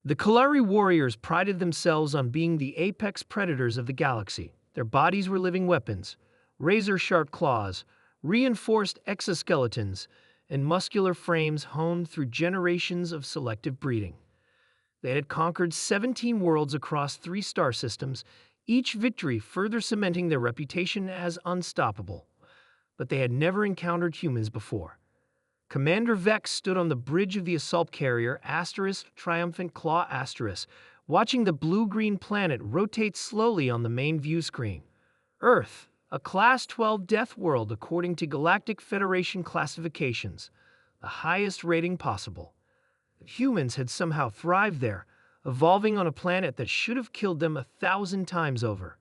The Kalari warriors prided themselves on being the apex predators of the galaxy. Their bodies were living weapons, razor-sharp claws, reinforced exoskeletons, and muscular frames honed through generations of selective breeding. They had conquered 17 worlds across 3 star systems, each victory further cementing their reputation as unstoppable. But they had never encountered humans before. Commander Vex stood on the bridge of the assault carrier Triumphant Claw watching the blue-green planet rotate slowly on the main view screen. Earth, a Class 12 death world according to Galactic Federation classifications, the highest rating possible. Humans had somehow thrived there, evolving on a planet that should have killed them 1,000 times over.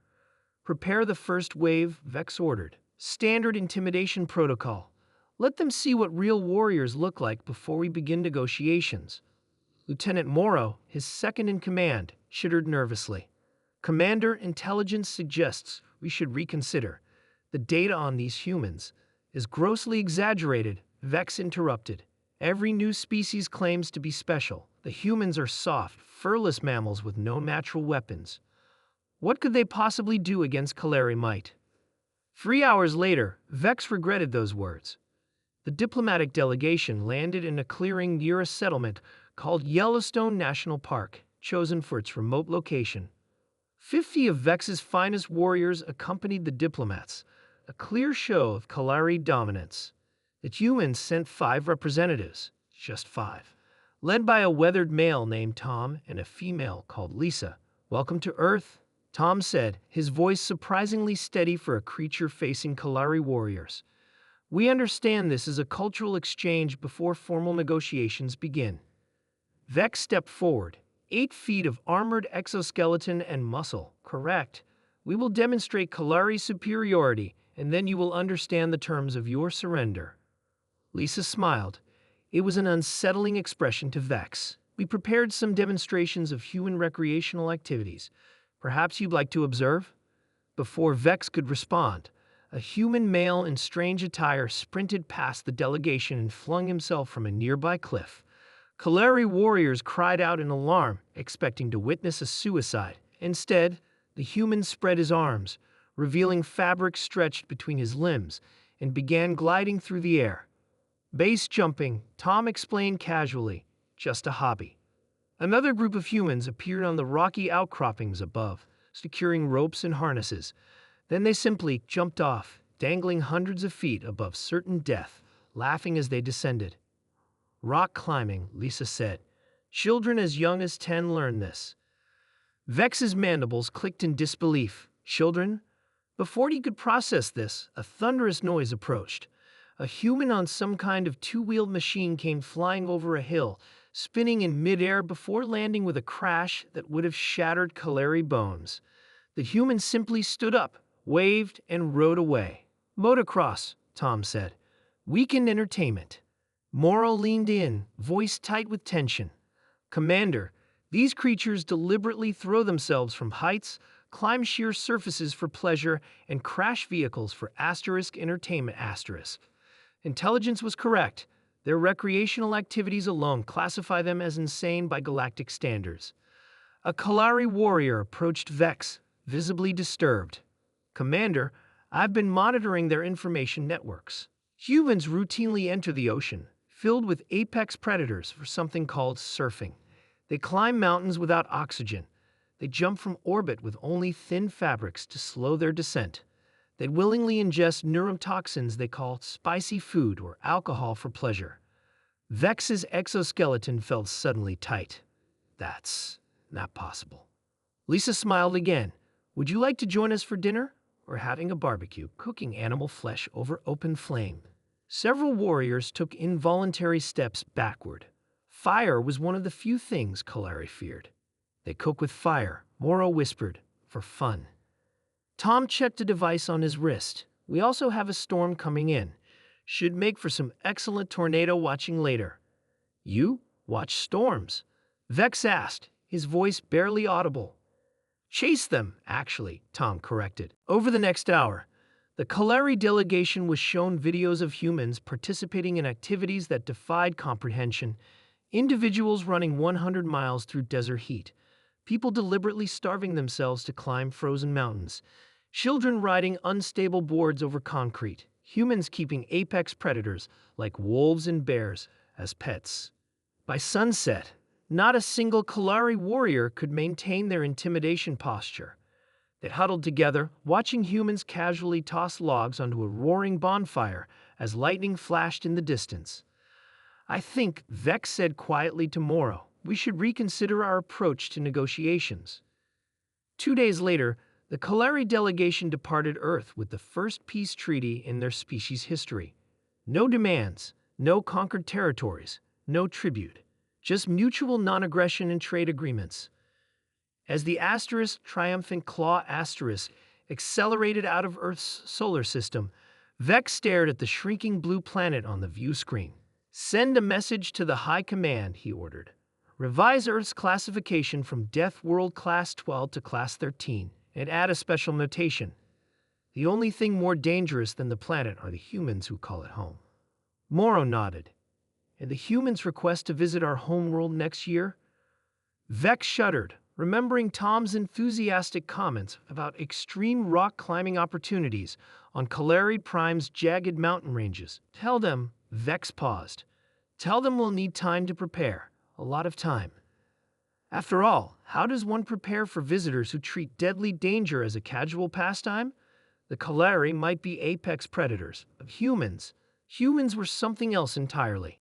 Prepare the first wave, Vex ordered. Standard intimidation protocol. Let them see what real warriors look like before we begin negotiations. Lieutenant Morrow, his second-in-command, shuddered nervously. Commander, intelligence suggests we should reconsider. The data on these humans is grossly exaggerated, Vex interrupted. Every new species claims to be special. The humans are soft, furless mammals with no natural weapons. What could they possibly do against Kalari might? 3 hours later, Vex regretted those words. The diplomatic delegation landed in a clearing near a settlement called Yellowstone National Park, chosen for its remote location. 50 of Vex's finest warriors accompanied the diplomats, a clear show of Kalari dominance. The humans sent 5 representatives, just 5, led by a weathered male named Tom and a female called Lisa. "Welcome to Earth," Tom said, his voice surprisingly steady for a creature facing Kalari warriors. "We understand this is a cultural exchange before formal negotiations begin." Vex stepped forward, 8 feet of armored exoskeleton and muscle. "Correct. We will demonstrate Kalari superiority, and then you will understand the terms of your surrender." Lisa smiled. It was an unsettling expression to Vex. "We prepared some demonstrations of human recreational activities. Perhaps you'd like to observe?" Before Vex could respond, a human male in strange attire sprinted past the delegation and flung himself from a nearby cliff. Kalari warriors cried out in alarm, expecting to witness a suicide. Instead, the human spread his arms, revealing fabric stretched between his limbs, and began gliding through the air. "Base jumping," Tom explained casually, "just a hobby." Another group of humans appeared on the rocky outcroppings above, securing ropes and harnesses. Then they simply jumped off, dangling hundreds of feet above certain death, laughing as they descended. "Rock climbing," Lisa said. "Children as young as 10 learn this." Vex's mandibles clicked in disbelief. Children? Before he could process this, a thunderous noise approached. A human on some kind of 2-wheeled machine came flying over a hill, spinning in midair before landing with a crash that would have shattered Kalari bones. The human simply stood up, waved, and rode away. "Motocross," Tom said. "Weekend entertainment." Morrow leaned in, voice tight with tension. "Commander, these creatures deliberately throw themselves from heights, climb sheer surfaces for pleasure, and crash vehicles for entertainment. Intelligence was correct. Their recreational activities alone classify them as insane by galactic standards." A Kalari warrior approached Vex, visibly disturbed. "Commander, I've been monitoring their information networks. Humans routinely enter the ocean, filled with apex predators, for something called surfing. They climb mountains without oxygen. They jump from orbit with only thin fabrics to slow their descent. They willingly ingest neurotoxins they call spicy food or alcohol for pleasure." Vex's exoskeleton felt suddenly tight. "That's not possible." Lisa smiled again. "Would you like to join us for dinner? Or having a barbecue, cooking animal flesh over open flame?" Several warriors took involuntary steps backward. Fire was one of the few things Kalari feared. "They cook with fire," Morrow whispered, "for fun." Tom checked a device on his wrist. "We also have a storm coming in. Should make for some excellent tornado watching later." "You watch storms?" Vex asked, his voice barely audible. "Chase them, actually," Tom corrected. Over the next hour, the Kalari delegation was shown videos of humans participating in activities that defied comprehension, Individuals running 100 miles through desert heat, people deliberately starving themselves to climb frozen mountains, children riding unstable boards over concrete, humans keeping apex predators like wolves and bears as pets. By sunset, not a single Kalari warrior could maintain their intimidation posture. They huddled together, watching humans casually toss logs onto a roaring bonfire as lightning flashed in the distance. "I think," Vex said quietly to Moro, "we should reconsider our approach to negotiations." 2 days later, the Kalari delegation departed Earth with the first peace treaty in their species' history. No demands, no conquered territories, no tribute, just mutual non-aggression and trade agreements. As the triumphant claw accelerated out of Earth's solar system, Vex stared at the shrinking blue planet on the view screen. "Send a message to the High Command," he ordered. "Revise Earth's classification from Death World Class 12 to Class 13, and add a special notation. The only thing more dangerous than the planet are the humans who call it home." Moro nodded. "And the humans' request to visit our homeworld next year?" Vex shuddered, remembering Tom's enthusiastic comments about extreme rock climbing opportunities on Kalari Prime's jagged mountain ranges. "Tell them," Vex paused. "Tell them we'll need time to prepare. A lot of time. After all, how does one prepare for visitors who treat deadly danger as a casual pastime? The Kalari might be apex predators, but humans were something else entirely."